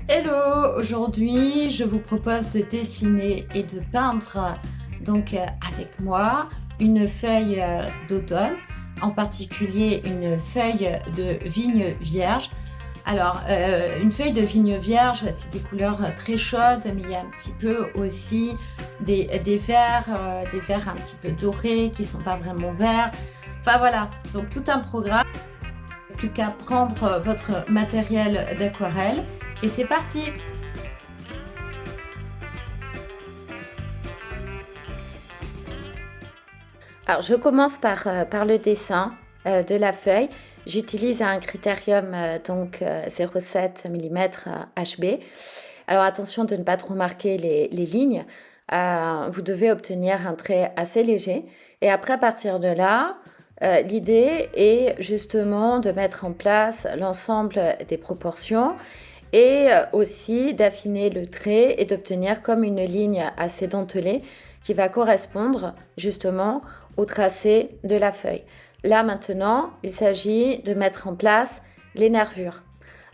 Hello, aujourd'hui je vous propose de dessiner et de peindre avec moi une feuille d'automne, en particulier une feuille de vigne vierge. Alors une feuille de vigne vierge, c'est des couleurs très chaudes, mais il y a un petit peu aussi des verts un petit peu dorés qui ne sont pas vraiment verts. Enfin voilà, donc tout un programme. Plus qu'à prendre votre matériel d'aquarelle et c'est parti! Alors, je commence par le dessin de la feuille. J'utilise un critérium 0,7 mm HB. Alors, attention de ne pas trop marquer les lignes. Vous devez obtenir un trait assez léger. Et après, à partir de là, l'idée est justement de mettre en place l'ensemble des proportions et aussi d'affiner le trait et d'obtenir comme une ligne assez dentelée qui va correspondre justement au tracé de la feuille. Là maintenant, il s'agit de mettre en place les nervures.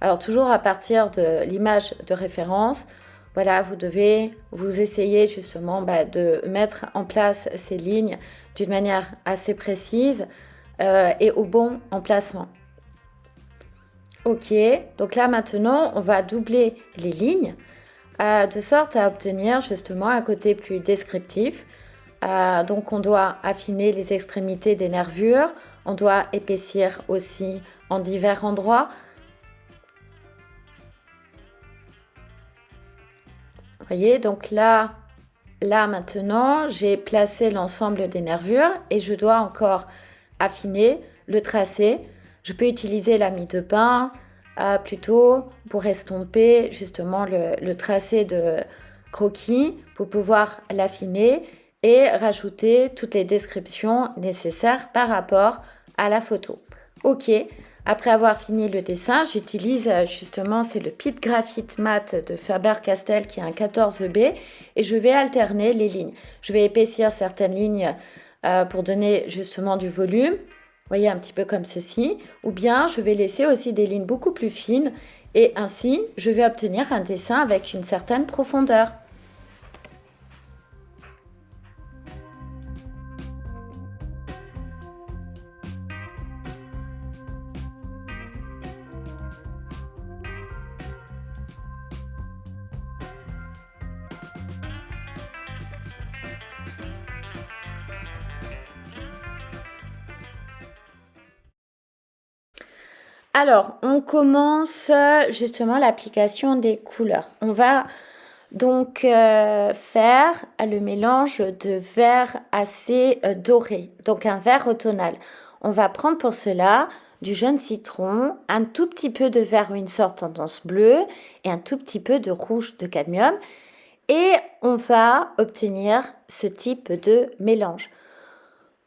Alors toujours à partir de l'image de référence, voilà, vous devez vous essayer justement de mettre en place ces lignes d'une manière assez précise et au bon emplacement. Ok, donc là maintenant, on va doubler les lignes de sorte à obtenir justement un côté plus descriptif. Donc on doit affiner les extrémités des nervures, on doit épaissir aussi en divers endroits. Vous voyez, donc là maintenant, j'ai placé l'ensemble des nervures et je dois encore affiner le tracé. Je peux utiliser la mie de bain plutôt pour estomper justement le tracé de croquis pour pouvoir l'affiner et rajouter toutes les descriptions nécessaires par rapport à la photo. Ok, après avoir fini le dessin, j'utilise justement, c'est le Pit Graphite Mat de Faber-Castell qui est un 14B et je vais alterner les lignes. Je vais épaissir certaines lignes pour donner justement du volume, vous voyez, un petit peu comme ceci, ou bien je vais laisser aussi des lignes beaucoup plus fines et ainsi je vais obtenir un dessin avec une certaine profondeur. Alors, on commence justement l'application des couleurs. On va donc faire le mélange de vert assez doré, donc un vert automnal. On va prendre pour cela du jaune citron, un tout petit peu de vert Winsor tendance bleue et un tout petit peu de rouge de cadmium. Et on va obtenir ce type de mélange.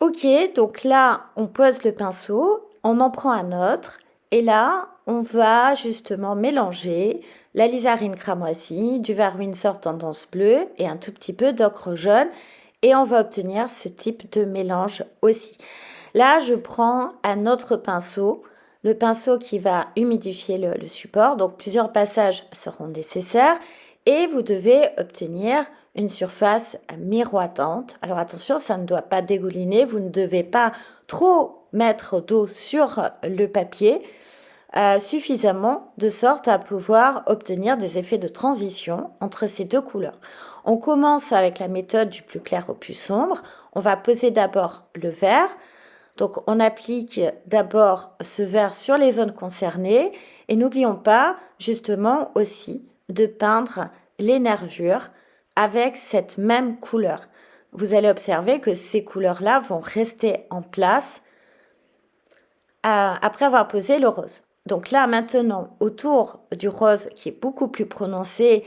Ok, donc là, on pose le pinceau, on en prend un autre, et là, on va justement mélanger la lizarine cramoisie, du vert Winsor tendance bleue et un tout petit peu d'ocre jaune, et on va obtenir ce type de mélange aussi. Là, je prends un autre pinceau, le pinceau qui va humidifier le support, donc plusieurs passages seront nécessaires, et vous devez obtenir une surface miroitante. Alors attention, ça ne doit pas dégouliner, vous ne devez pas trop mettre d'eau sur le papier, suffisamment de sorte à pouvoir obtenir des effets de transition entre ces deux couleurs. On commence avec la méthode du plus clair au plus sombre. On va poser d'abord le vert. Donc on applique d'abord ce vert sur les zones concernées et n'oublions pas justement aussi de peindre les nervures avec cette même couleur. Vous allez observer que ces couleurs-là vont rester en place après avoir posé le rose. Donc là maintenant, autour du rose qui est beaucoup plus prononcé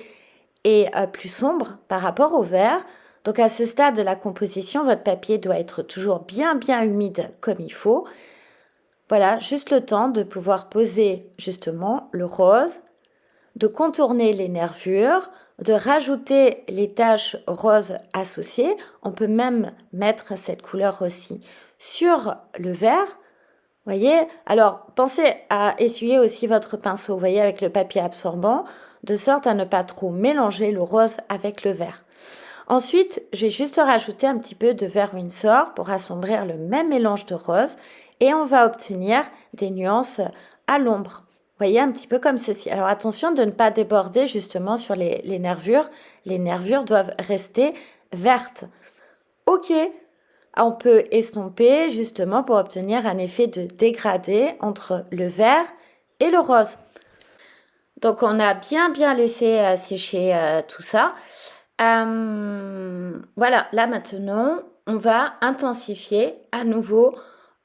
et plus sombre par rapport au vert, donc à ce stade de la composition, votre papier doit être toujours bien humide comme il faut. Voilà, juste le temps de pouvoir poser justement le rose, de contourner les nervures, de rajouter les taches roses associées. On peut même mettre cette couleur aussi sur le vert Voyez? Alors, pensez à essuyer aussi votre pinceau, vous voyez, avec le papier absorbant, de sorte à ne pas trop mélanger le rose avec le vert. Ensuite, je vais juste rajouter un petit peu de vert Winsor pour assombrir le même mélange de rose et on va obtenir des nuances à l'ombre. Vous voyez, un petit peu comme ceci. Alors attention de ne pas déborder justement sur les nervures. Les nervures doivent rester vertes. Ok, on peut estomper justement pour obtenir un effet de dégradé entre le vert et le rose. Donc on a bien laissé sécher tout ça. Voilà, là maintenant, on va intensifier à nouveau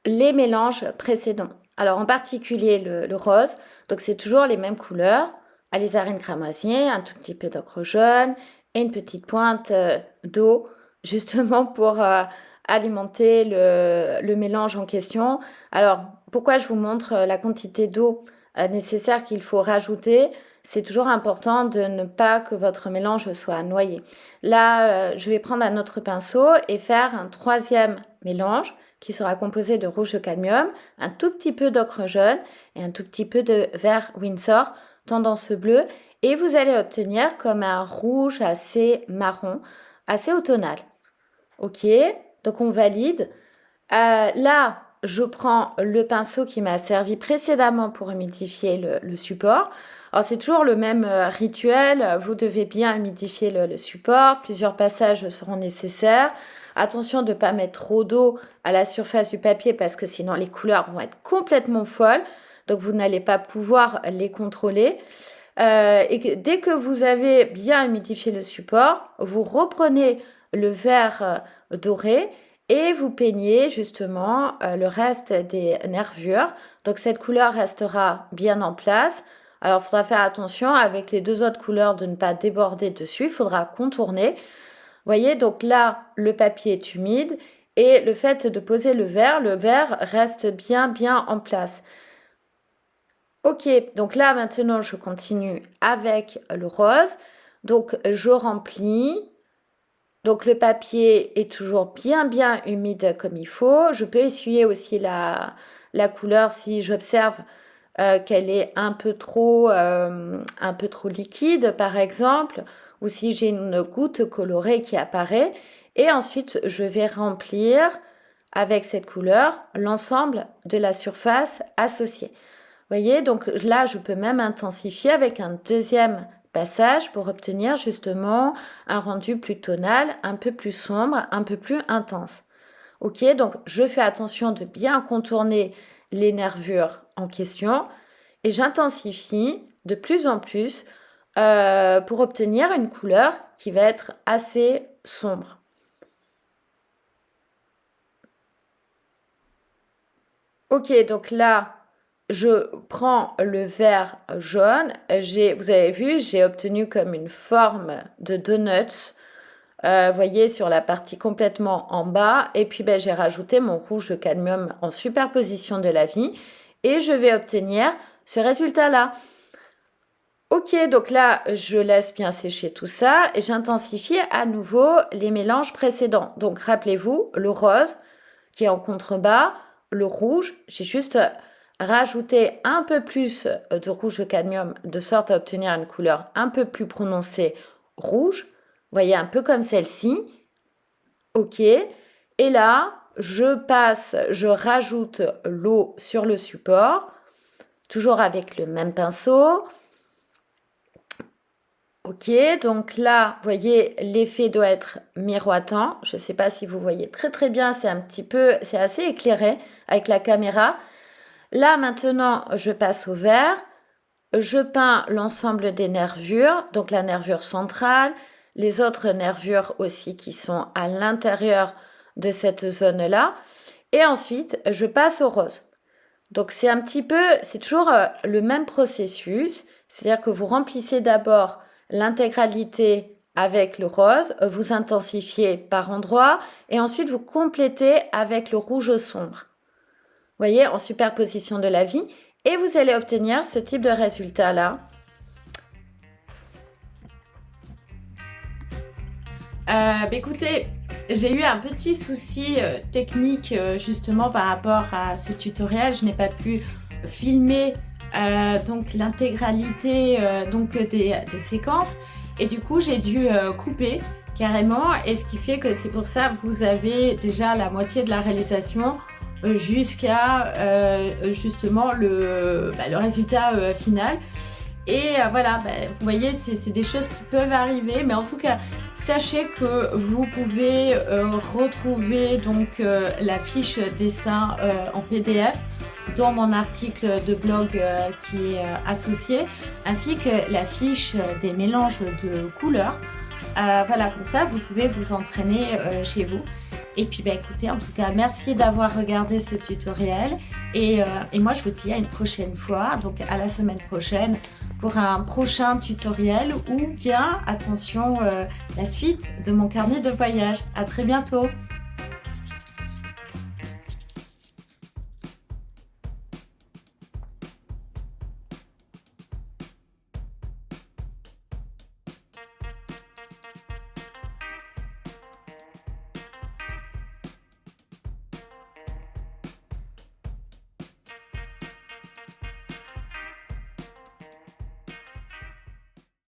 les mélanges précédents. Alors en particulier le rose, donc c'est toujours les mêmes couleurs, alizarine cramoisier, un tout petit peu d'ocre jaune et une petite pointe d'eau, justement pour alimenter le mélange en question. Alors pourquoi je vous montre la quantité d'eau nécessaire qu'il faut rajouter? C'est toujours important de ne pas que votre mélange soit noyé. Là, je vais prendre un autre pinceau et faire un troisième mélange qui sera composé de rouge de cadmium, un tout petit peu d'ocre jaune et un tout petit peu de vert Winsor, tendance bleue. Et vous allez obtenir comme un rouge assez marron, assez automnal. Ok, donc on valide. Là, je prends le pinceau qui m'a servi précédemment pour humidifier le support. Alors c'est toujours le même rituel, vous devez bien humidifier le support, plusieurs passages seront nécessaires. Attention de ne pas mettre trop d'eau à la surface du papier parce que sinon les couleurs vont être complètement folles, donc vous n'allez pas pouvoir les contrôler. Dès que vous avez bien humidifié le support, vous reprenez le vert doré et vous peignez justement le reste des nervures. Donc cette couleur restera bien en place. Alors il faudra faire attention avec les deux autres couleurs de ne pas déborder dessus, il faudra contourner. Vous voyez, donc là le papier est humide et le fait de poser le verre reste bien en place. Ok, donc là maintenant je continue avec le rose. Donc je remplis. Donc le papier est toujours bien humide comme il faut. Je peux essuyer aussi la couleur si j'observe qu'elle est un peu trop liquide par exemple, ou si j'ai une goutte colorée qui apparaît. Et ensuite je vais remplir avec cette couleur l'ensemble de la surface associée. Vous voyez, donc là, je peux même intensifier avec un deuxième passage pour obtenir justement un rendu plus tonal, un peu plus sombre, un peu plus intense. Ok, donc je fais attention de bien contourner les nervures en question et j'intensifie de plus en plus pour obtenir une couleur qui va être assez sombre. Ok, donc là, je prends le vert jaune. Vous avez vu, j'ai obtenu comme une forme de donut. Voyez, sur la partie complètement en bas. Et puis, j'ai rajouté mon rouge de cadmium en superposition de la vie. Et je vais obtenir ce résultat-là. Ok, donc là, je laisse bien sécher tout ça et j'intensifie à nouveau les mélanges précédents. Donc, rappelez-vous, le rose qui est en contrebas, le rouge, j'ai juste rajouté un peu plus de rouge de cadmium de sorte à obtenir une couleur un peu plus prononcée rouge. Vous voyez, un peu comme celle-ci. Ok. Et là, je rajoute l'eau sur le support, toujours avec le même pinceau. Ok, donc là, vous voyez, l'effet doit être miroitant. Je ne sais pas si vous voyez très bien, c'est assez éclairé avec la caméra. Là, maintenant, je passe au vert. Je peins l'ensemble des nervures, donc la nervure centrale, les autres nervures aussi qui sont à l'intérieur de cette zone-là. Et ensuite, je passe au rose. Donc c'est toujours le même processus, c'est-à-dire que vous remplissez d'abord l'intégralité avec le rose, vous intensifiez par endroits et ensuite vous complétez avec le rouge sombre. Vous voyez, en superposition de la vie et vous allez obtenir ce type de résultat-là. Écoutez, J'ai eu un petit souci technique justement par rapport à ce tutoriel. Je n'ai pas pu filmer donc l'intégralité des séquences et du coup j'ai dû couper carrément, et ce qui fait que c'est pour ça que vous avez déjà la moitié de la réalisation jusqu'à justement le résultat final. Et voilà, vous voyez, c'est des choses qui peuvent arriver, mais en tout cas, sachez que vous pouvez retrouver donc la fiche dessin en PDF dans mon article de blog qui est associé, ainsi que la fiche des mélanges de couleurs. Voilà, comme ça, vous pouvez vous entraîner chez vous. Et puis, écoutez, en tout cas, merci d'avoir regardé ce tutoriel. Et moi, je vous dis à une prochaine fois, donc à la semaine prochaine, pour un prochain tutoriel ou bien, attention, la suite de mon carnet de voyage. À très bientôt!